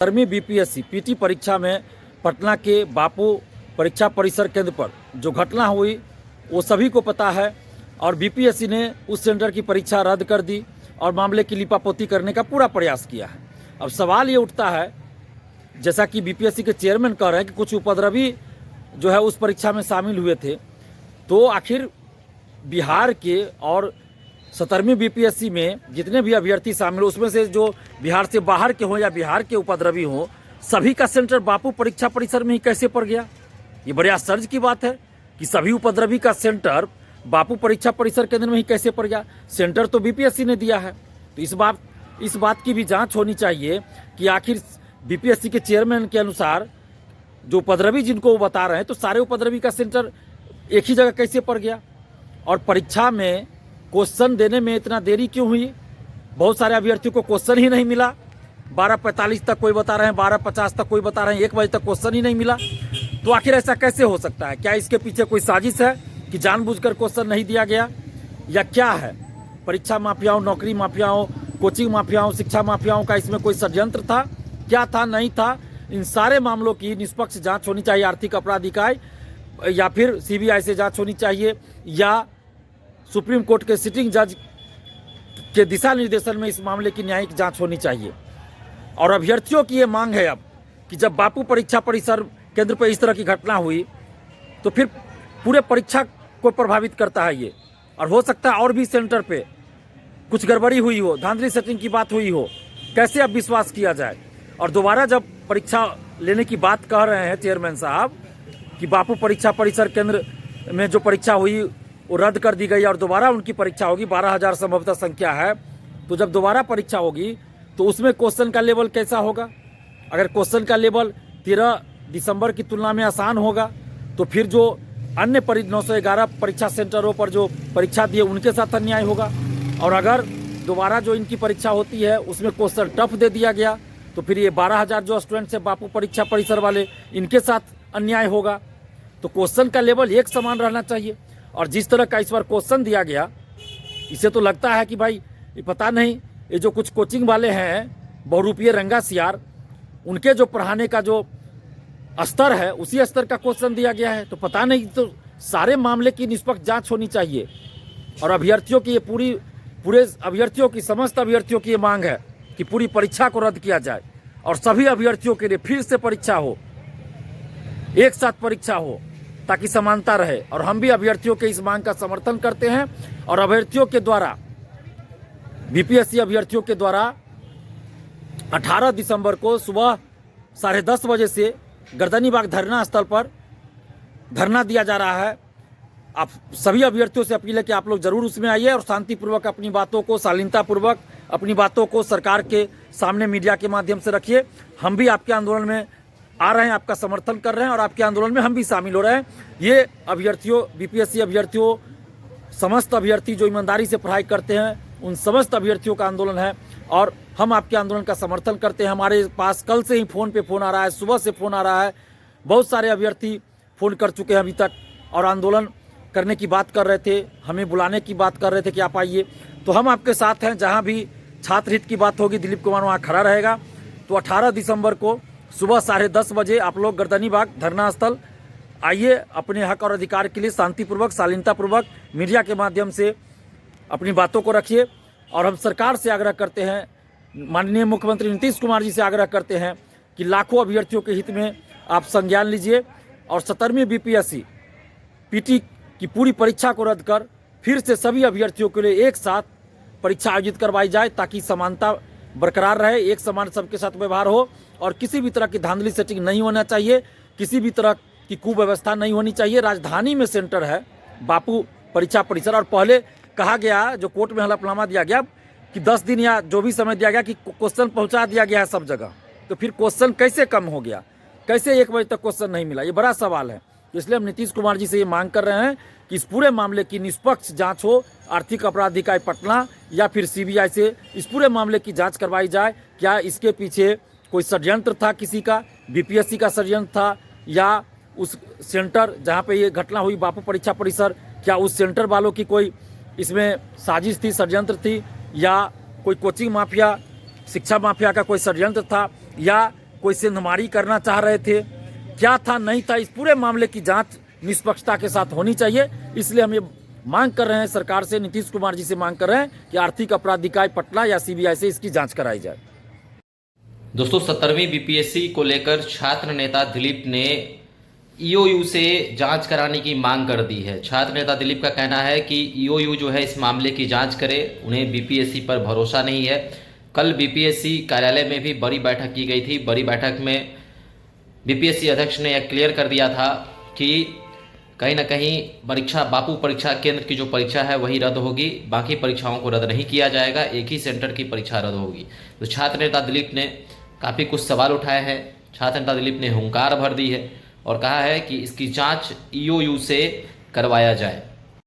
13वीं BPSC PT परीक्षा में पटना के बापू परीक्षा परिसर केंद्र पर जो घटना हुई वो सभी को पता है और बीपीएससी ने उस सेंटर की परीक्षा रद्द कर दी और मामले की लिपापोती करने का पूरा प्रयास किया है। अब सवाल ये उठता है, जैसा कि बीपीएससी के चेयरमैन कह रहे हैं कि कुछ उपद्रवी जो है उस परीक्षा में शामिल हुए थे, तो आखिर बिहार के और 17वीं बीपीएससी में जितने भी अभ्यर्थी शामिल हो उसमें से जो बिहार से बाहर के हों या बिहार के उपद्रवी हों, सभी का सेंटर बापू परीक्षा परिसर में ही कैसे पड़ गया? ये बड़े आश्चर्य की बात है कि सभी उपद्रवी का सेंटर बापू परीक्षा परिसर केंद्र में ही कैसे पड़ गया। सेंटर तो बीपीएससी ने दिया है, तो इस बात की भी जांच होनी चाहिए कि आखिर बीपीएससी के चेयरमैन के अनुसार जो उपद्रवी जिनको वो बता रहे हैं, तो सारे उपद्रवी का सेंटर एक ही जगह कैसे पड़ गया। और परीक्षा में क्वेश्चन देने में इतना देरी क्यों हुई? बहुत सारे अभ्यर्थियों को क्वेश्चन ही नहीं मिला। 12:45 तक कोई बता रहे हैं, 12:50 तक कोई बता रहे हैं, 1 बजे तक क्वेश्चन ही नहीं मिला। तो आखिर ऐसा कैसे हो सकता है? क्या इसके पीछे कोई साजिश है कि जानबूझकर क्वेश्चन नहीं दिया गया, या क्या है? परीक्षा माफियाओं, नौकरी माफियाओं, कोचिंग माफियाओं, शिक्षा माफियाओं का इसमें कोई षड्यंत्र था? क्या था, नहीं था? इन सारे मामलों की निष्पक्ष जांच होनी चाहिए आर्थिक अपराध इकाई, या फिर सीबीआई से जांच होनी चाहिए, या सुप्रीम कोर्ट के सिटिंग जज के दिशा निर्देशन में इस मामले की न्यायिक जांच होनी चाहिए। और अभ्यर्थियों की ये मांग है अब कि जब बापू परीक्षा परिसर केंद्र पर इस तरह की घटना हुई तो फिर पूरे परीक्षा को प्रभावित करता है ये, और हो सकता है और भी सेंटर पे कुछ गड़बड़ी हुई हो, धांधली सेटिंग की बात हुई हो। कैसे अब विश्वास किया जाए? और दोबारा जब परीक्षा लेने की बात कह रहे हैं चेयरमैन साहब कि बापू परीक्षा परिसर केंद्र में जो परीक्षा हुई वो रद्द कर दी गई और दोबारा उनकी परीक्षा होगी, 12,000 संभवतः संख्या है, तो जब दोबारा परीक्षा होगी तो उसमें क्वेश्चन का लेवल कैसा होगा? अगर क्वेश्चन का लेवल 13 दिसंबर की तुलना में आसान होगा तो फिर जो अन्य 911 परीक्षा सेंटरों पर जो परीक्षा दिए उनके साथ अन्याय होगा। और अगर दोबारा जो इनकी परीक्षा होती है उसमें क्वेश्चन टफ दे दिया गया तो फिर ये 12,000 जो स्टूडेंट्स है बापू परीक्षा परिसर वाले, इनके साथ अन्याय होगा। तो क्वेश्चन का लेवल एक समान रहना चाहिए। और जिस तरह का इस बार क्वेश्चन दिया गया, इसे तो लगता है कि भाई ये पता नहीं, ये जो कुछ कोचिंग वाले हैं बहुरूपीय रंगा सियार, उनके जो पढ़ाने का जो स्तर है उसी स्तर का क्वेश्चन दिया गया है। तो पता नहीं, तो सारे मामले की निष्पक्ष जांच होनी चाहिए। और अभ्यर्थियों की ये पूरे अभ्यर्थियों की, समस्त अभ्यर्थियों की ये मांग है कि पूरी परीक्षा को रद्द किया जाए और सभी अभ्यर्थियों के लिए फिर से परीक्षा हो, एक साथ परीक्षा हो, ताकि समानता रहे। और हम भी अभ्यर्थियों के इस मांग का समर्थन करते हैं। और अभ्यर्थियों के द्वारा, बीपीएससी अभ्यर्थियों के द्वारा 18 दिसंबर को सुबह 10:30 बजे से गर्दनीबाग धरना स्थल पर धरना दिया जा रहा है। आप सभी अभ्यर्थियों से अपील है कि आप लोग जरूर उसमें आइए और शांतिपूर्वक अपनी बातों को, शालीनतापूर्वक अपनी बातों को सरकार के सामने मीडिया के माध्यम से रखिए। हम भी आपके आंदोलन में आ रहे हैं, आपका समर्थन कर रहे हैं और आपके आंदोलन में हम भी शामिल हो रहे हैं। ये अभ्यर्थियों, बीपीएससी अभ्यर्थियों, समस्त अभ्यर्थी जो ईमानदारी से पढ़ाई करते हैं, उन समस्त अभ्यर्थियों का आंदोलन है और हम आपके आंदोलन का समर्थन करते हैं। हमारे पास कल से ही फ़ोन पे फ़ोन आ रहा है, सुबह से फ़ोन आ रहा है, बहुत सारे अभ्यर्थी फ़ोन कर चुके हैं अभी तक और आंदोलन करने की बात कर रहे थे, हमें बुलाने की बात कर रहे थे कि आप आइए। तो हम आपके साथ हैं, जहाँ भी छात्र हित की बात होगी दिलीप कुमार वहाँ खड़ा रहेगा। तो 18 दिसंबर को सुबह 10:30 बजे आप लोग गर्दनीबाग धरना स्थल आइए, अपने हक और अधिकार के लिए शांतिपूर्वक, शालीनतापूर्वक मीडिया के माध्यम से अपनी बातों को रखिए। और हम सरकार से आग्रह करते हैं, माननीय मुख्यमंत्री नीतीश कुमार जी से आग्रह करते हैं कि लाखों अभ्यर्थियों के हित में आप संज्ञान लीजिए और 17वीं बीपीएससी पीटी की पूरी परीक्षा को रद्द कर फिर से सभी अभ्यर्थियों के लिए एक साथ परीक्षा आयोजित करवाई जाए, ताकि समानता बरकरार रहे, एक समान सबके साथ व्यवहार हो और किसी भी तरह की धांधली सेटिंग नहीं होना चाहिए, किसी भी तरह की कुव्यवस्था नहीं होनी चाहिए। राजधानी में सेंटर है बापू परीक्षा परिसर, और पहले कहा गया, जो कोर्ट में हलफनामा दिया गया कि 10 दिन या जो भी समय दिया गया कि क्वेश्चन पहुंचा दिया गया है सब जगह, तो फिर क्वेश्चन कैसे कम हो गया? कैसे 1 बजे तक क्वेश्चन नहीं मिला? ये बड़ा सवाल है। इसलिए हम नीतीश कुमार जी से ये मांग कर रहे हैं कि इस पूरे मामले की निष्पक्ष जांच हो, आर्थिक अपराध इकाई पटना या फिर सीबीआई से इस पूरे मामले की जांच करवाई जाए। क्या इसके पीछे कोई षड्यंत्र था, किसी का बीपीएससी का षड्यंत्र था, या उस सेंटर जहां पे ये घटना हुई बापू परीक्षा परिसर, क्या उस सेंटर वालों की कोई इसमें साजिश थी, षड्यंत्र थी, या कोई कोचिंग माफिया, शिक्षा माफिया का कोई षड्यंत्र था, या कोई सेंधमारी करना चाह रहे थे, क्या था नहीं था, इस पूरे मामले की जांच निष्पक्षता के साथ होनी चाहिए। इसलिए हम ये मांग कर रहे हैं सरकार से, नीतीश कुमार जी से मांग कर रहे हैं कि आर्थिक अपराध इकाई पटना या सीबीआई से इसकी जांच कराई जाए। दोस्तों 17वीं बीपीएससी को लेकर छात्र नेता दिलीप ने ईओयू से जांच कराने की मांग कर दी है। छात्र नेता दिलीप का कहना है कि ईओयू जो है इस मामले की जांच करे, उन्हें बीपीएससी पर भरोसा नहीं है। कल बीपीएससी कार्यालय में भी बड़ी बैठक की गई थी। बड़ी बैठक में बीपीएससी अध्यक्ष ने यह क्लियर कर दिया था कि कहीं ना कहीं परीक्षा, बापू परीक्षा केंद्र की जो परीक्षा है वही रद्द होगी, बाकी परीक्षाओं को रद्द नहीं किया जाएगा, एक ही सेंटर की परीक्षा रद्द होगी। तो छात्र नेता दिलीप ने काफ़ी कुछ सवाल उठाए हैं। छात्र नेता दिलीप ने हुंकार भर दी है और कहा है कि इसकी जांच ईओयू से करवाया जाए।